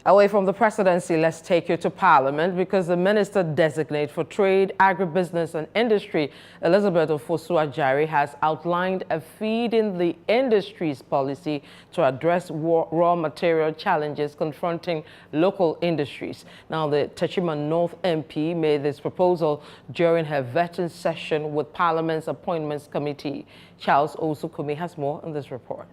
Away from the presidency, let's take you to Parliament because the Minister-Designate for Trade, Agribusiness and Industry, Elizabeth Ofosu-Ajari, has outlined a feeding the industries policy to address raw material challenges confronting local industries. Now, the Techima North MP made this proposal during her vetting session with Parliament's Appointments Committee. Charles Osukumi has more in this report.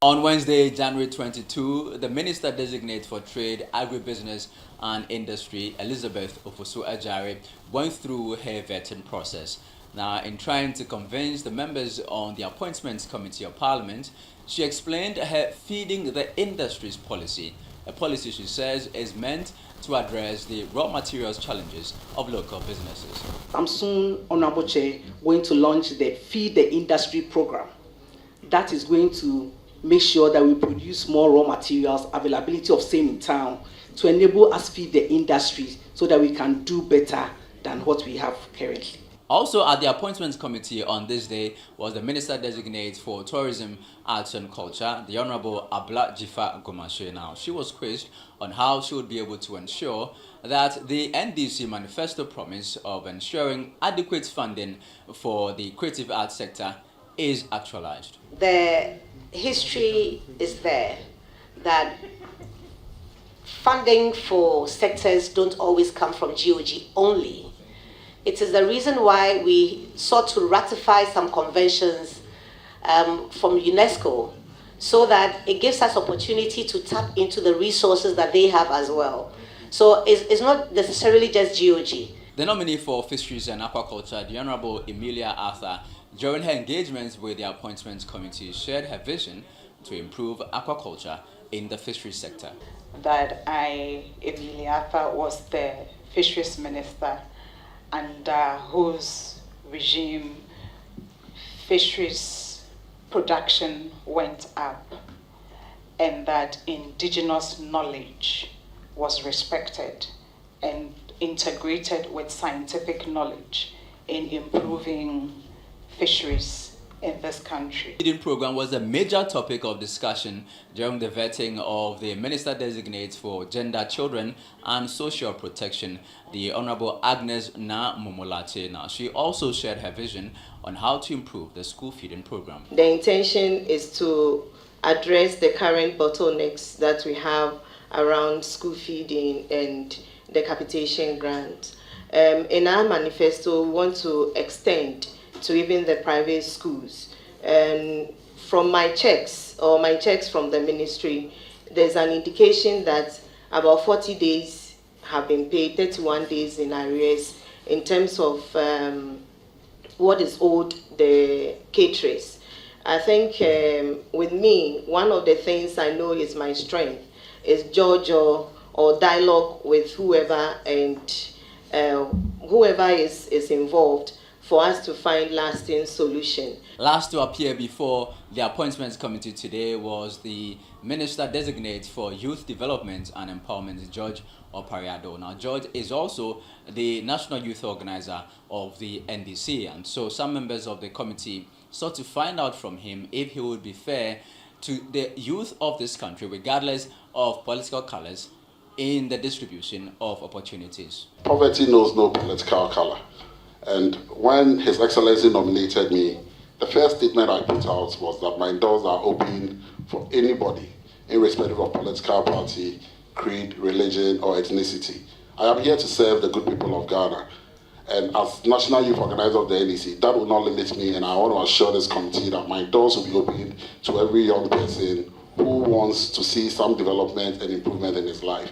On Wednesday, January 22, the Minister-Designate for Trade, Agribusiness and Industry, Elizabeth Ofosu-Ajari, went through her vetting process. Now, in trying to convince the members on the Appointments Committee of Parliament, she explained her Feeding the Industries policy, a policy she says is meant to address the raw materials challenges of local businesses. I'm soon, Honorable Chair, going to launch the Feed the Industry program. That is going to make sure that we produce more raw materials, availability of same in town, to enable us feed the industry so that we can do better than what we have currently. Also at the Appointments Committee on this day was the Minister-Designate for Tourism, Arts and Culture, the Honorable Abla Jifa Gomashe. Now, she was quizzed on how she would be able to ensure that the NDC manifesto promise of ensuring adequate funding for the creative arts sector is actualized. The history is there that funding for sectors don't always come from GOG only. It is the reason why we sought to ratify some conventions from UNESCO so that it gives us opportunity to tap into the resources that they have as well. So it's not necessarily just GOG. The nominee for Fisheries and Aquaculture, the Honorable Emilia Arthur, during her engagements with the Appointments Committee, shared her vision to improve aquaculture in the fisheries sector. That Emilia Arthur, was the fisheries minister under whose regime fisheries production went up and that indigenous knowledge was respected and integrated with scientific knowledge in improving fisheries in this country. The feeding program was a major topic of discussion during the vetting of the Minister-Designate for Gender, Children and Social Protection, the Honorable Agnes Na Momolate. Now, she also shared her vision on how to improve the school feeding program. The intention is to address the current bottlenecks that we have around school feeding and the capitation grant. In our manifesto, we want to extend to even the private schools. And from my checks from the ministry, there's an indication that about 40 days have been paid, 31 days in arrears in terms of what is owed the caterers. I think with me, one of the things I know is my strength is JoJo or dialogue with whoever and whoever is involved for us to find lasting solution. Last to appear before the Appointments Committee today was the Minister-Designate for Youth Development and Empowerment, George Opariado. Now, George is also the National Youth Organizer of the NDC, and so some members of the committee sought to find out from him if he would be fair to the youth of this country, regardless of political colors, in the distribution of opportunities. Poverty knows no political color. And when His Excellency nominated me, the first statement I put out was that my doors are open for anybody, irrespective of political party, creed, religion, or ethnicity. I am here to serve the good people of Ghana. And as National Youth Organizer of the NDC, that will not limit me, and I want to assure this committee that my doors will be open to every young person who wants to see some development and improvement in his life.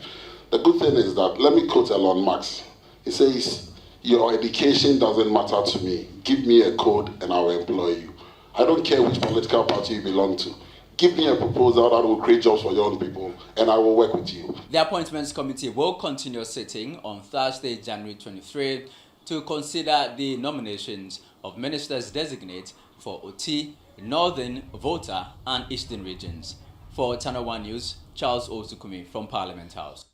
The good thing is that, let me quote Elon Musk. He says, "Your education doesn't matter to me. Give me a code and I will employ you." I don't care which political party you belong to. Give me a proposal that will create jobs for young people and I will work with you. The Appointments Committee will continue sitting on Thursday, January 23, to consider the nominations of Ministers-Designate for OT, Northern, Volta and Eastern regions. For Channel One News, Charles Osukumi from Parliament House.